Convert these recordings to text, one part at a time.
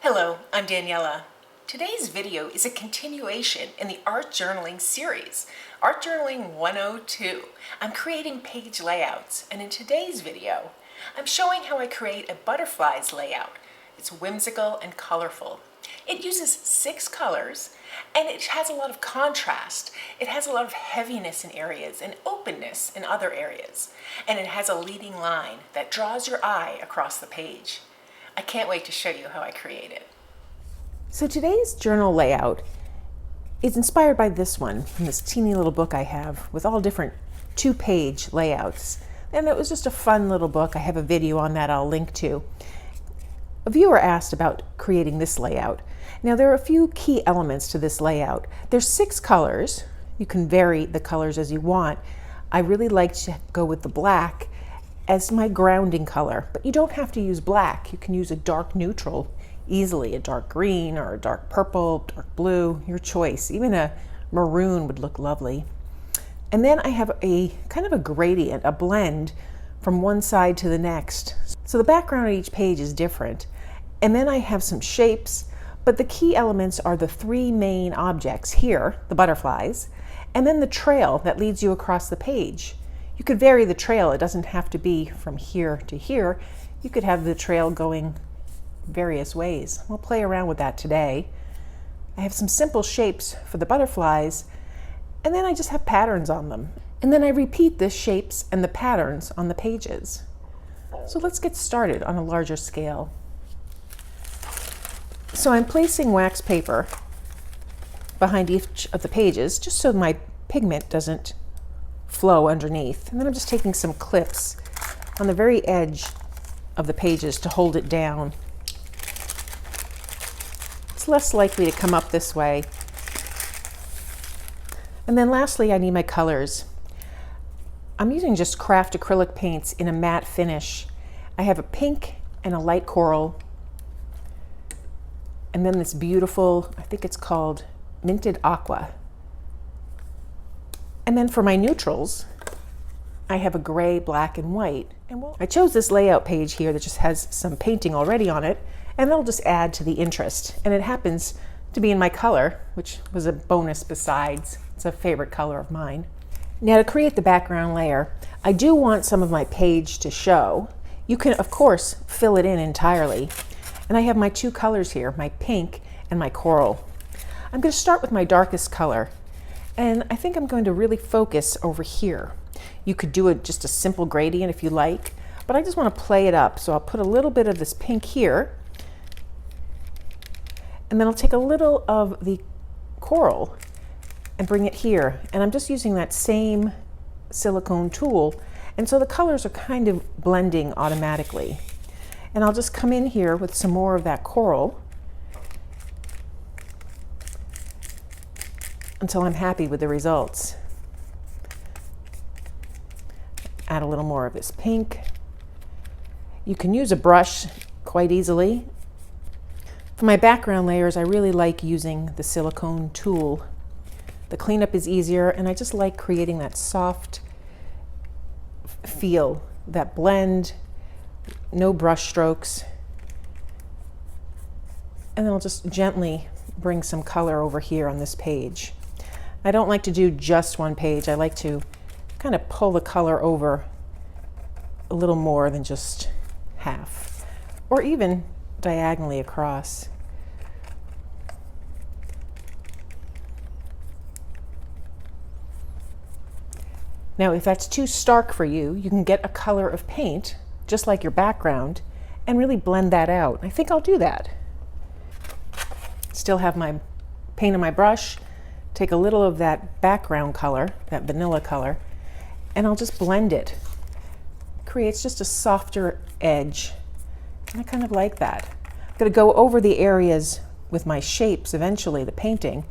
Hello, I'm Daniela. Today's video is a continuation in the art journaling series, Art Journaling 102. I'm creating page layouts, and in today's video, I'm showing how I create a butterflies layout. It's whimsical and colorful. It uses 6 colors, and it has a lot of contrast. It has a lot of heaviness in areas and openness in other areas. And it has a leading line that draws your eye across the page. I can't wait to show you how I create it. So today's journal layout is inspired by this one from this teeny little book I have with all different 2-page layouts. And it was just a fun little book. I have a video on that I'll link to. A viewer asked about creating this layout. Now there are a few key elements to this layout. There's 6 colors. You can vary the colors as you want. I really like to go with the black as my grounding color, but you don't have to use black. You can use a dark neutral easily, a dark green or a dark purple, dark blue, your choice. Even a maroon would look lovely. And then I have a kind of a gradient, a blend from one side to the next. So the background on each page is different. And then I have some shapes, but the key elements are the 3 main objects here, the butterflies, and then the trail that leads you across the page. You could vary the trail. It doesn't have to be from here to here. You could have the trail going various ways. We'll play around with that today. I have some simple shapes for the butterflies, and then I just have patterns on them. And then I repeat the shapes and the patterns on the pages. So let's get started on a larger scale. So I'm placing wax paper behind each of the pages just so my pigment doesn't flow underneath. And then I'm just taking some clips on the very edge of the pages to hold it down. It's less likely to come up this way. And then lastly, I need my colors. I'm using just craft acrylic paints in a matte finish. I have a pink and a light coral, and then this beautiful, I think it's called Minted Aqua. And then for my neutrals, I have a gray, black, and white. And I chose this layout page here that just has some painting already on it, and that'll just add to the interest. And it happens to be in my color, which was a bonus besides. It's a favorite color of mine. Now to create the background layer, I do want some of my page to show. You can, of course, fill it in entirely. And I have my 2 colors here, my pink and my coral. I'm going to start with my darkest color. And I think I'm going to really focus over here. You could do just a simple gradient if you like, but I just want to play it up. So I'll put a little bit of this pink here, and then I'll take a little of the coral and bring it here. And I'm just using that same silicone tool. And so the colors are kind of blending automatically. And I'll just come in here with some more of that coral until I'm happy with the results. Add a little more of this pink. You can use a brush quite easily. For my background layers, I really like using the silicone tool. The cleanup is easier, and I just like creating that soft feel, that blend, no brush strokes. And then I'll just gently bring some color over here on this page. I don't like to do just one page. I like to kind of pull the color over a little more than just half, or even diagonally across. Now, if that's too stark for you, you can get a color of paint, just like your background, and really blend that out. I think I'll do that. Still have my paint on my brush, take a little of that background color, that vanilla color, and I'll just blend it. Creates just a softer edge, and I kind of like that. I'm going to go over the areas with my shapes eventually, the painting,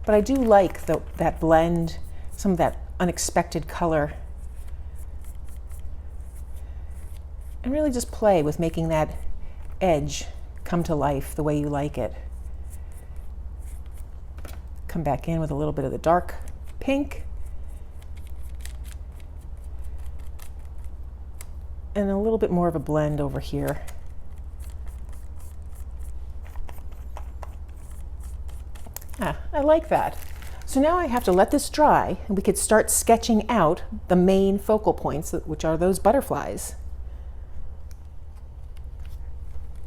but I do like that blend, some of that unexpected color, and really just play with making that edge come to life the way you like it. Come back in with a little bit of the dark pink, and a little bit more of a blend over here. Ah, I like that. So now I have to let this dry and we could start sketching out the main focal points, which are those butterflies.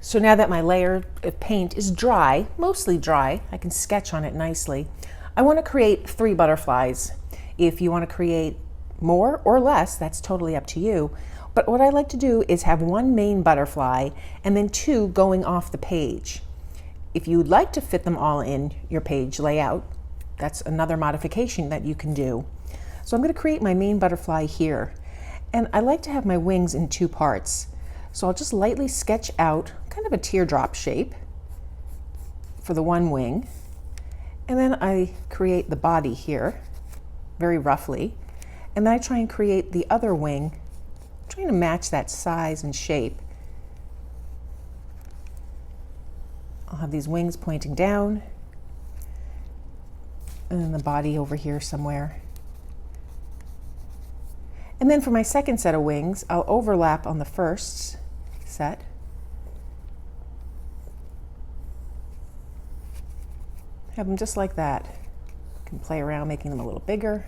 So now that my layer of paint is dry, mostly dry, I can sketch on it nicely. I want to create 3 butterflies. If you want to create more or less, that's totally up to you. But what I like to do is have 1 main butterfly and then 2 going off the page. If you'd like to fit them all in your page layout, that's another modification that you can do. So I'm going to create my main butterfly here. And I like to have my wings in 2 parts. So I'll just lightly sketch out kind of a teardrop shape for the 1 wing. And then I create the body here very roughly. And then I try and create the other wing, trying to match that size and shape. I'll have these wings pointing down and then the body over here somewhere. And then for my second set of wings, I'll overlap on the first set. Have them just like that. I can play around making them a little bigger.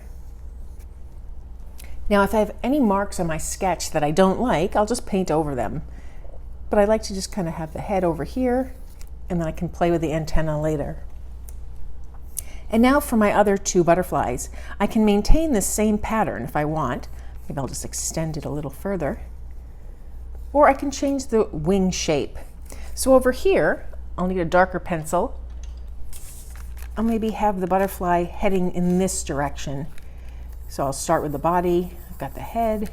Now if I have any marks on my sketch that I don't like, I'll just paint over them. But I like to just kind of have the head over here, and then I can play with the antenna later. And now for my other 2 butterflies, I can maintain this same pattern if I want. Maybe I'll just extend it a little further. Or I can change the wing shape. So over here, I'll need a darker pencil. I'll maybe have the butterfly heading in this direction. So I'll start with the body. I've got the head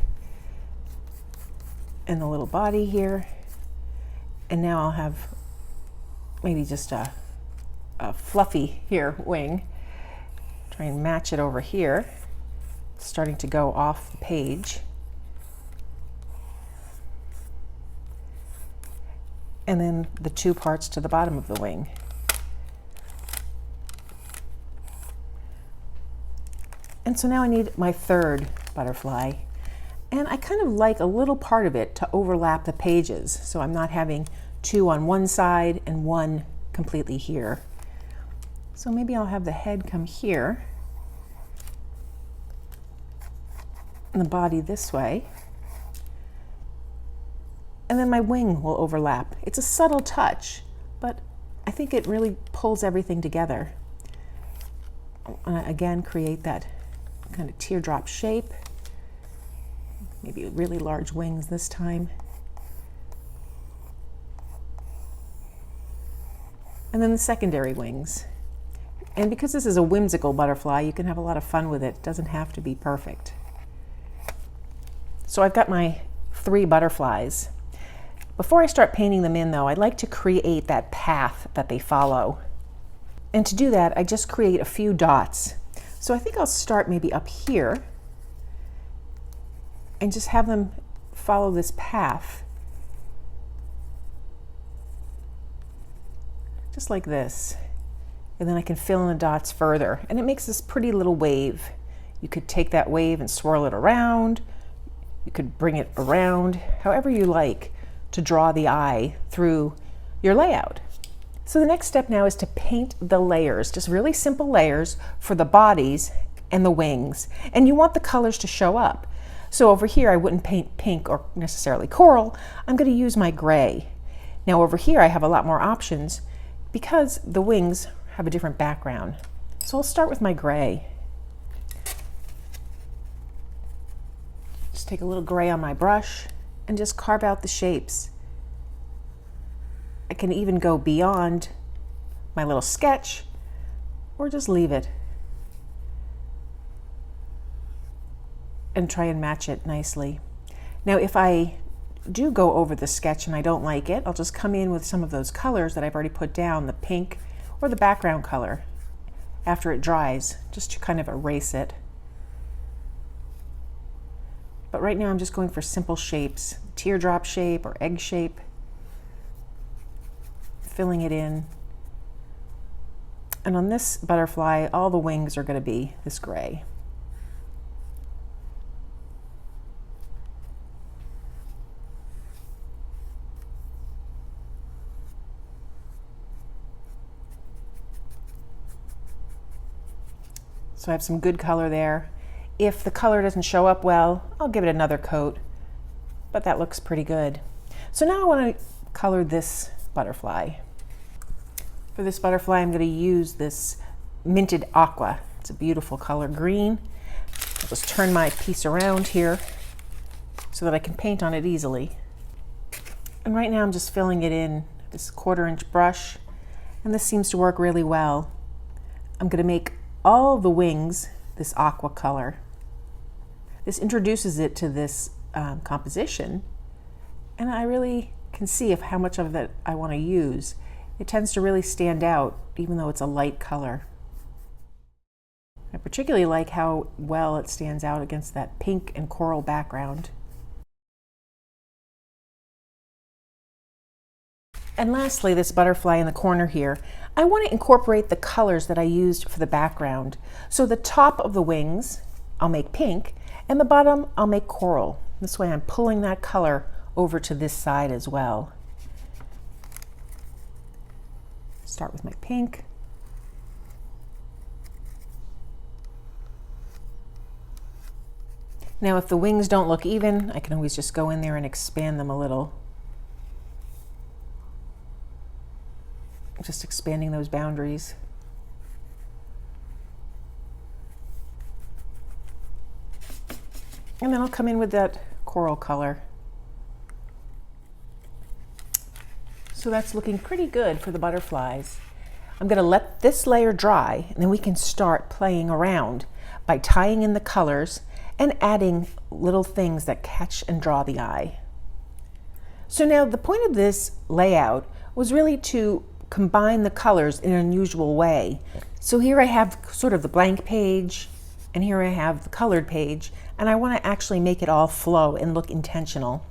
and the little body here. And now I'll have maybe just a fluffy here wing. Try and match it over here. It's starting to go off the page. And then the 2 parts to the bottom of the wing. And so now I need my 3rd butterfly. And I kind of like a little part of it to overlap the pages, so I'm not having 2 on one side and 1 completely here. So maybe I'll have the head come here and the body this way. And then my wing will overlap. It's a subtle touch, but I think it really pulls everything together. Again, create that kind of teardrop shape. Maybe really large wings this time. And then the secondary wings. And because this is a whimsical butterfly, you can have a lot of fun with it. It doesn't have to be perfect. So I've got my 3 butterflies. Before I start painting them in though, I'd like to create that path that they follow. And to do that, I just create a few dots. So I think I'll start maybe up here and just have them follow this path. Just like this. And then I can fill in the dots further. And it makes this pretty little wave. You could take that wave and swirl it around. You could bring it around, however you like, to draw the eye through your layout. So the next step now is to paint the layers, just really simple layers for the bodies and the wings. And you want the colors to show up. So over here I wouldn't paint pink or necessarily coral. I'm going to use my gray. Now over here I have a lot more options because the wings have a different background. So I'll start with my gray. Just take a little gray on my brush and just carve out the shapes. I can even go beyond my little sketch or just leave it and try and match it nicely. Now if I do go over the sketch and I don't like it, I'll just come in with some of those colors that I've already put down, the pink or the background color, after it dries, just to kind of erase it. But right now I'm just going for simple shapes, teardrop shape or egg shape, filling it in. And on this butterfly, all the wings are going to be this gray. So I have some good color there. If the color doesn't show up well, I'll give it another coat, but that looks pretty good. So now I want to color this butterfly. For this butterfly, I'm going to use this minted aqua. It's a beautiful color green. I'll just turn my piece around here so that I can paint on it easily. And right now I'm just filling it in this 1/4 inch brush, and this seems to work really well. I'm going to make all the wings this aqua color. This introduces it to this composition, and I really can see how much of it I want to use. It tends to really stand out even though it's a light color. I particularly like how well it stands out against that pink and coral background. And lastly, this butterfly in the corner here, I want to incorporate the colors that I used for the background. So the top of the wings, I'll make pink, and the bottom, I'll make coral. This way I'm pulling that color over to this side as well. Start with my pink. Now if the wings don't look even, I can always just go in there and expand them a little. Just expanding those boundaries. And then I'll come in with that coral color. So that's looking pretty good for the butterflies. I'm going to let this layer dry, and then we can start playing around by tying in the colors and adding little things that catch and draw the eye. So now the point of this layout was really to combine the colors in an unusual way. So here I have sort of the blank page, and here I have the colored page, and I want to actually make it all flow and look intentional.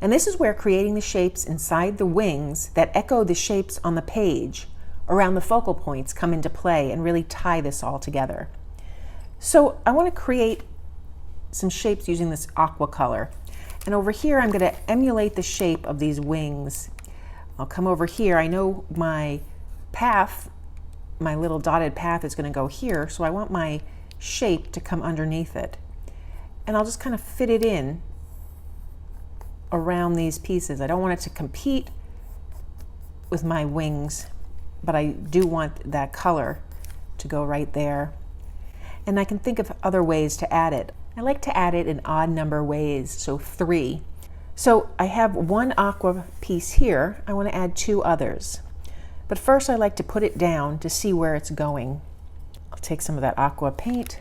And this is where creating the shapes inside the wings that echo the shapes on the page around the focal points come into play and really tie this all together. So I want to create some shapes using this aqua color. And over here I'm going to emulate the shape of these wings. I'll come over here. I know my path, my little dotted path is going to go here, so I want my shape to come underneath it. And I'll just kind of fit it in around these pieces. I don't want it to compete with my wings, but I do want that color to go right there. And I can think of other ways to add it. I like to add it in odd number ways, so 3. So I have one aqua piece here. I want to add 2 others. But first I like to put it down to see where it's going. I'll take some of that aqua paint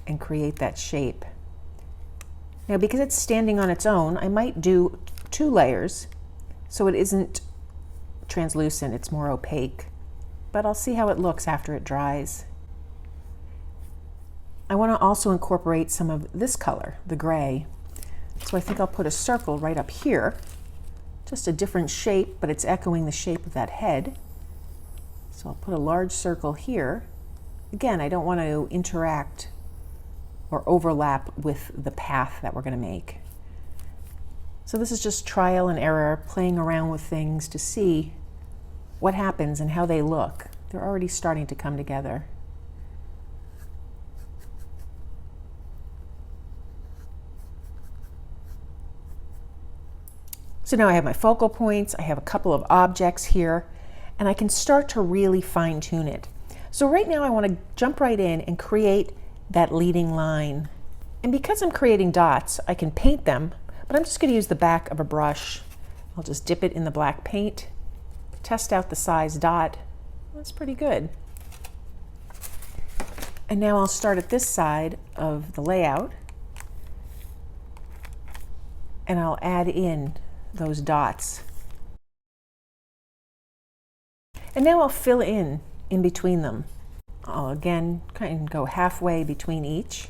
and create that shape. Now because it's standing on its own, I might do 2 layers so it isn't translucent, it's more opaque. But I'll see how it looks after it dries. I want to also incorporate some of this color, the gray. So I think I'll put a circle right up here, just a different shape, but it's echoing the shape of that head. So I'll put a large circle here. Again, I don't want to interact or overlap with the path that we're going to make. So this is just trial and error, playing around with things to see what happens and how they look. They're already starting to come together. So now I have my focal points, I have a couple of objects here, and I can start to really fine tune it. So right now I want to jump right in and create that leading line. And because I'm creating dots, I can paint them, but I'm just going to use the back of a brush. I'll just dip it in the black paint, test out the size dot. That's pretty good. And now I'll start at this side of the layout, and I'll add in those dots. And now I'll fill in between them. I'll again kind of go halfway between each,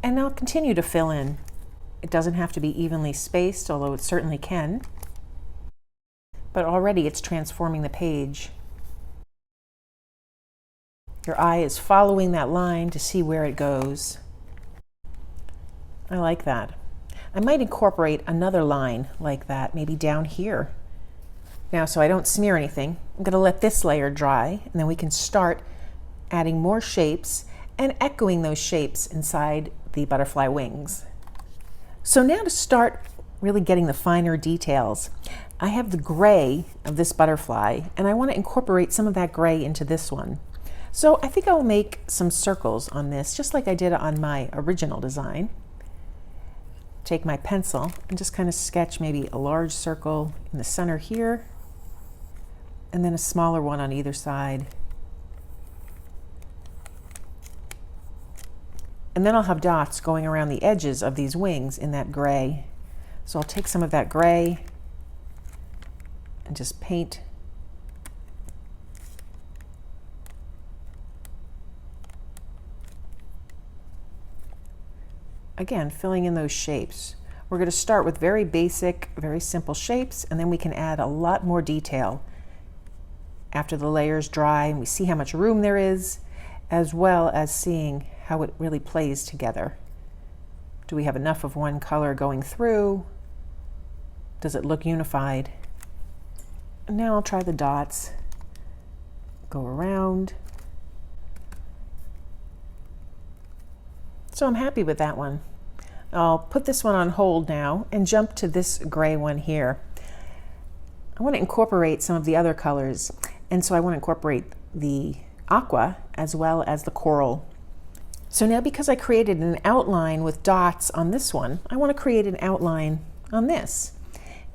and I'll continue to fill in. It doesn't have to be evenly spaced, although it certainly can, but already it's transforming the page. Your eye is following that line to see where it goes. I like that. I might incorporate another line like that, maybe down here. Now, so I don't smear anything, I'm going to let this layer dry, and then we can start adding more shapes and echoing those shapes inside the butterfly wings. So now to start really getting the finer details, I have the gray of this butterfly and I want to incorporate some of that gray into this one. So I think I'll make some circles on this just like I did on my original design. Take my pencil and just kind of sketch maybe a large circle in the center here and then a smaller one on either side. And then I'll have dots going around the edges of these wings in that gray. So I'll take some of that gray and just paint again, filling in those shapes. We're going to start with very basic, very simple shapes, and then we can add a lot more detail after the layers dry and we see how much room there is, as well as seeing how it really plays together. Do we have enough of one color going through? Does it look unified? And now I'll try the dots. Go around. So I'm happy with that one. I'll put this one on hold now and jump to this gray one here. I want to incorporate some of the other colors, and so I want to incorporate the aqua as well as the coral. So now because I created an outline with dots on this one, I want to create an outline on this.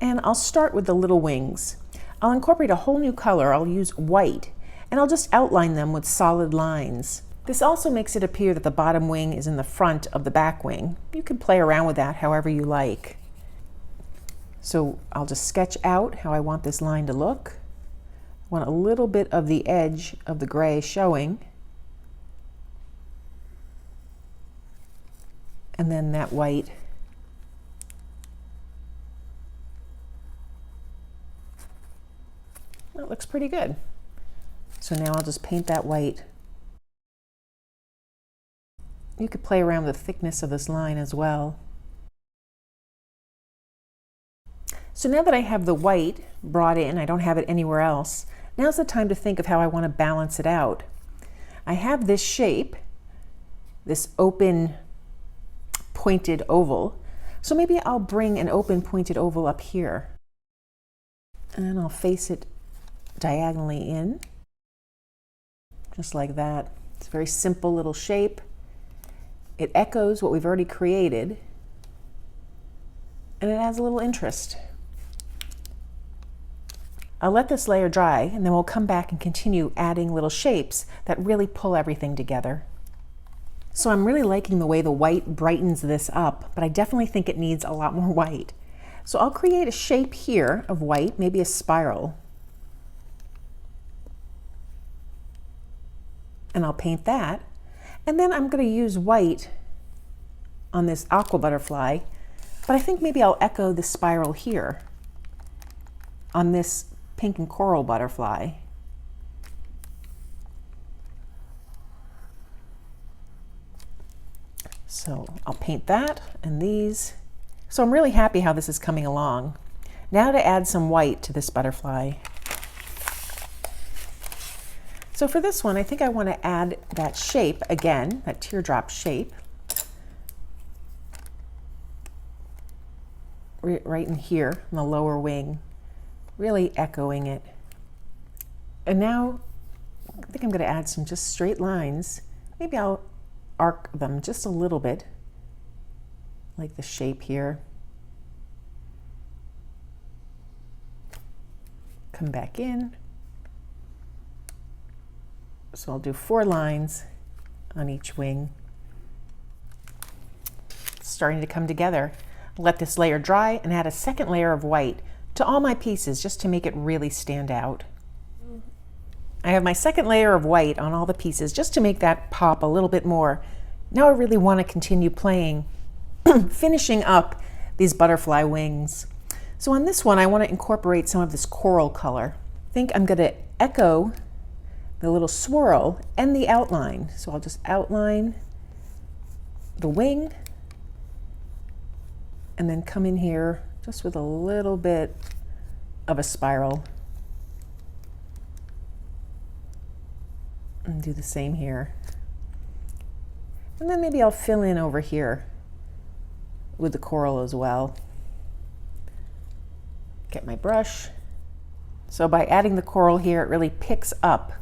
And I'll start with the little wings. I'll incorporate a whole new color. I'll use white, and I'll just outline them with solid lines. This also makes it appear that the bottom wing is in the front of the back wing. You can play around with that however you like. So I'll just sketch out how I want this line to look. I want a little bit of the edge of the gray showing. And then that white. That looks pretty good. So now I'll just paint that white. You could play around with the thickness of this line as well. So now that I have the white brought in, I don't have it anywhere else, now's the time to think of how I want to balance it out. I have this shape, this open pointed oval, so maybe I'll bring an open pointed oval up here. And I'll face it diagonally in, just like that. It's a very simple little shape. It echoes what we've already created, and it adds a little interest. I'll let this layer dry, and then we'll come back and continue adding little shapes that really pull everything together. So I'm really liking the way the white brightens this up, but I definitely think it needs a lot more white. So I'll create a shape here of white, maybe a spiral. And I'll paint that. And then I'm going to use white on this aqua butterfly, but I think maybe I'll echo the spiral here on this pink and coral butterfly. So I'll paint that and these. So I'm really happy how this is coming along. Now to add some white to this butterfly. So for this one, I think I want to add that shape again, that teardrop shape, right in here in the lower wing, really echoing it. And now I think I'm going to add some just straight lines. Maybe I'll arc them just a little bit, like the shape here. Come back in. So I'll do 4 lines on each wing. It's starting to come together. Let this layer dry and add a second layer of white to all my pieces just to make it really stand out. I have my second layer of white on all the pieces just to make that pop a little bit more. Now I really want to continue playing, finishing up these butterfly wings. So on this one, I want to incorporate some of this coral color. I think I'm going to echo the little swirl and the outline. So I'll just outline the wing and then come in here just with a little bit of a spiral. And do the same here. And then maybe I'll fill in over here with the coral as well. Get my brush. So by adding the coral here, it really picks up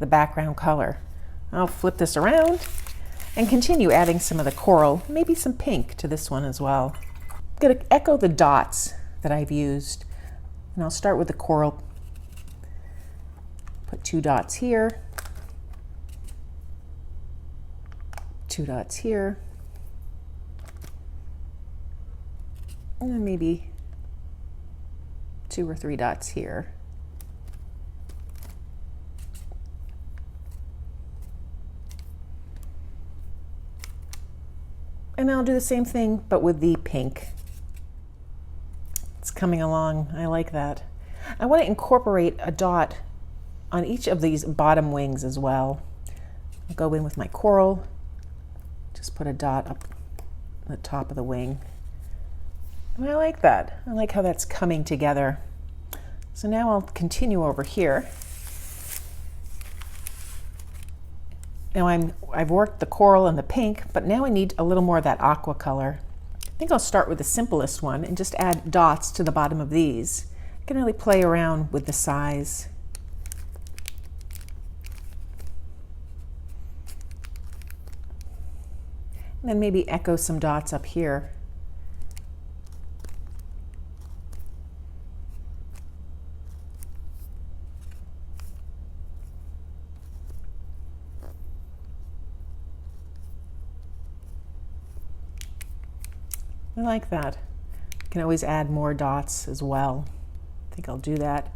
the background color. I'll flip this around and continue adding some of the coral, maybe some pink to this one as well. I'm going to echo the dots that I've used, and I'll start with the coral. Put 2 dots here, 2 dots here, and then maybe 2 or 3 dots here. And I'll do the same thing, but with the pink. It's coming along. I like that. I want to incorporate a dot on each of these bottom wings as well. I'll go in with my coral, just put a dot up the top of the wing. And I like that. I like how that's coming together. So now I'll continue over here. Now I've worked the coral and the pink, but now I need a little more of that aqua color. I think I'll start with the simplest one and just add dots to the bottom of these. I can really play around with the size. And then maybe echo some dots up here. I like that. You can always add more dots as well. I think I'll do that.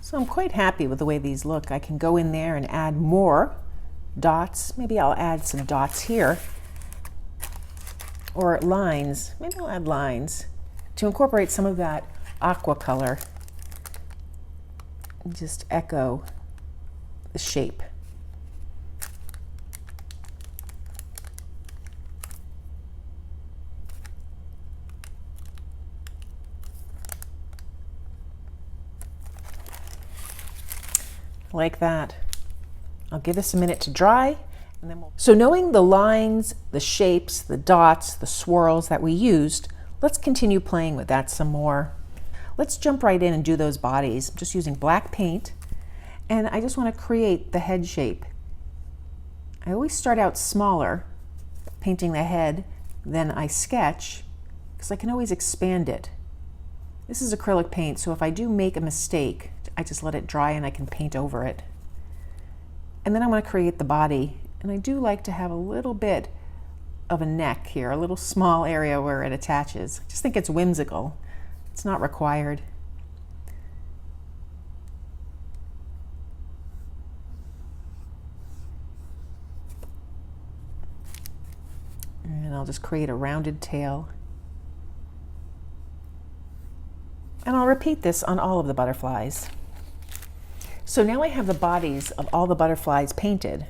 So I'm quite happy with the way these look. I can go in there and add more dots. Maybe I'll add some dots here, or lines. Maybe I'll add lines to incorporate some of that aqua color and just echo the shape. Like that. I'll give this a minute to dry, and then So knowing the lines, the shapes, the dots, the swirls that we used, let's continue playing with that some more. Let's jump right in and do those bodies. I'm just using black paint, and I just want to create the head shape. I always start out smaller, painting the head, then I sketch, because I can always expand it. This is acrylic paint, so if I do make a mistake, I just let it dry and I can paint over it. And then I want to create the body, and I do like to have a little bit of a neck here, a little small area where it attaches. I just think it's whimsical. It's not required. And I'll just create a rounded tail. And I'll repeat this on all of the butterflies. So now I have the bodies of all the butterflies painted.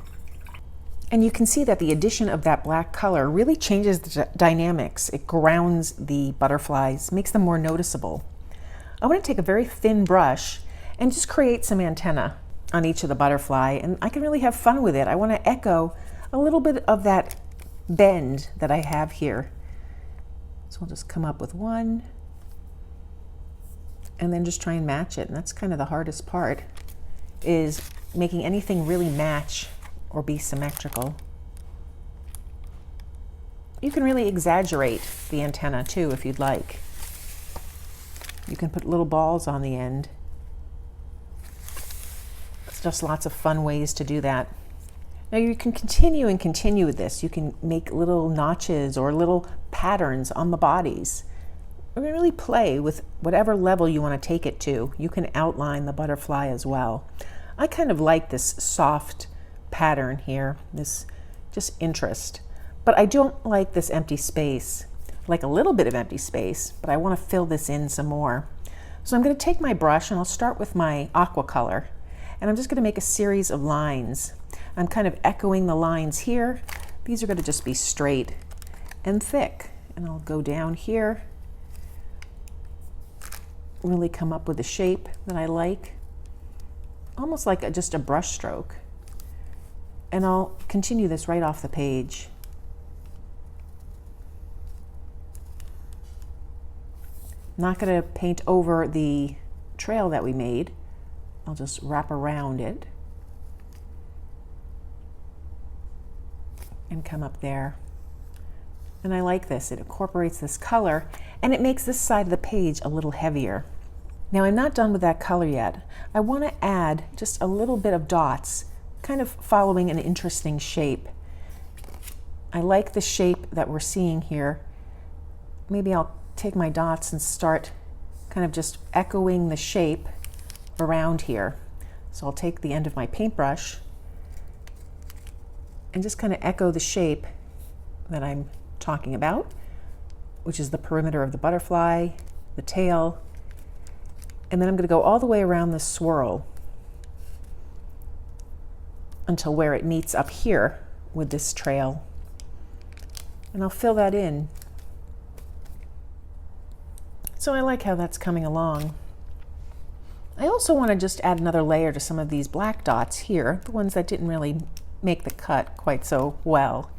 And you can see that the addition of that black color really changes the dynamics. It grounds the butterflies, makes them more noticeable. I want to take a very thin brush and just create some antenna on each of the butterfly, and I can really have fun with it. I want to echo a little bit of that bend that I have here. So I'll just come up with one and then just try and match it. And that's kind of the hardest part, is making anything really match or be symmetrical. You can really exaggerate the antenna too if you'd like. You can put little balls on the end. It's just lots of fun ways to do that. Now you can continue with this. You can make little notches or little patterns on the bodies. You can really play with whatever level you want to take it to. You can outline the butterfly as well. I kind of like this soft pattern here, this just interest. But I don't like this empty space. I like a little bit of empty space, but I want to fill this in some more. So I'm going to take my brush and I'll start with my aqua color, and I'm just going to make a series of lines. I'm kind of echoing the lines here. These are going to just be straight and thick, and I'll go down here, really come up with a shape that I like, almost like just a brush stroke. And I'll continue this right off the page. I'm not going to paint over the trail that we made. I'll just wrap around it and come up there. And I like this. It incorporates this color and it makes this side of the page a little heavier. Now I'm not done with that color yet. I want to add just a little bit of dots, kind of following an interesting shape. I like the shape that we're seeing here. Maybe I'll take my dots and start kind of just echoing the shape around here. So I'll take the end of my paintbrush and just kind of echo the shape that I'm talking about, which is the perimeter of the butterfly, the tail, and then I'm going to go all the way around the swirl until where it meets up here with this trail. And I'll fill that in. So I like how that's coming along. I also want to just add another layer to some of these black dots here, the ones that didn't really make the cut quite so well.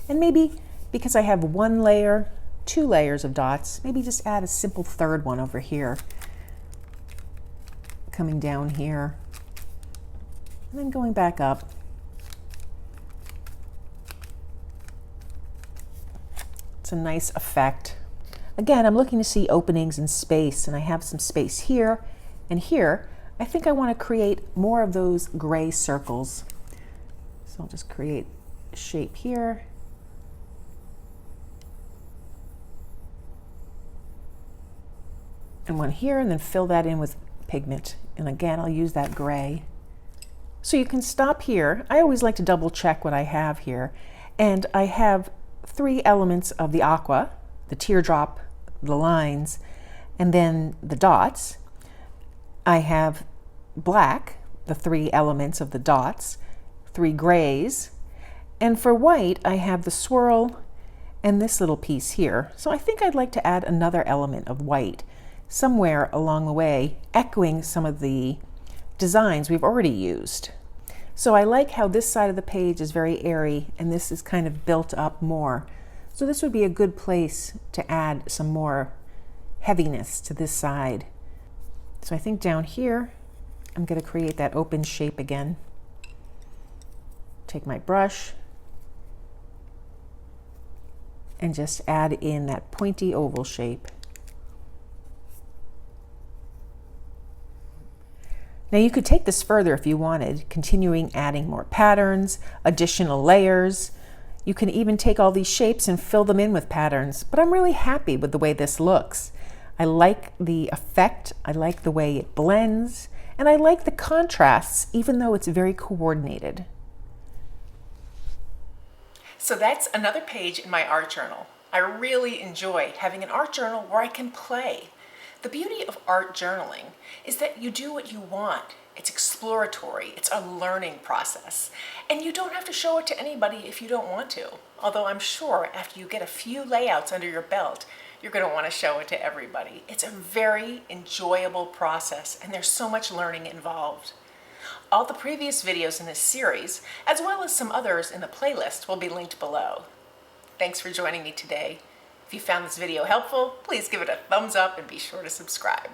And maybe because I have one layer, 2 layers of dots, maybe just add a simple third one over here, coming down here, and then going back up. It's a nice effect. Again, I'm looking to see openings in space, and I have some space here and here. I think I want to create more of those gray circles. So I'll just create a shape here. And one here, and then fill that in with pigment. And again, I'll use that gray. So you can stop here. I always like to double check what I have here. And I have 3 elements of the aqua, the teardrop, the lines, and then the dots. I have black, the 3 elements of the dots, 3 grays, and for white I have the swirl and this little piece here. So I think I'd like to add another element of white somewhere along the way, echoing some of the designs we've already used. So I like how this side of the page is very airy and this is kind of built up more. So this would be a good place to add some more heaviness to this side. So I think down here, I'm going to create that open shape again. Take my brush and just add in that pointy oval shape. Now you could take this further if you wanted, continuing adding more patterns, additional layers. You can even take all these shapes and fill them in with patterns, but I'm really happy with the way this looks. I like the effect, I like the way it blends, and I like the contrasts, even though it's very coordinated. So that's another page in my art journal. I really enjoy having an art journal where I can play. The beauty of art journaling is that you do what you want. It's exploratory, it's a learning process, and you don't have to show it to anybody if you don't want to. Although I'm sure after you get a few layouts under your belt, you're going to want to show it to everybody. It's a very enjoyable process, and there's so much learning involved. All the previous videos in this series, as well as some others in the playlist, will be linked below. Thanks for joining me today. If you found this video helpful, please give it a thumbs up and be sure to subscribe.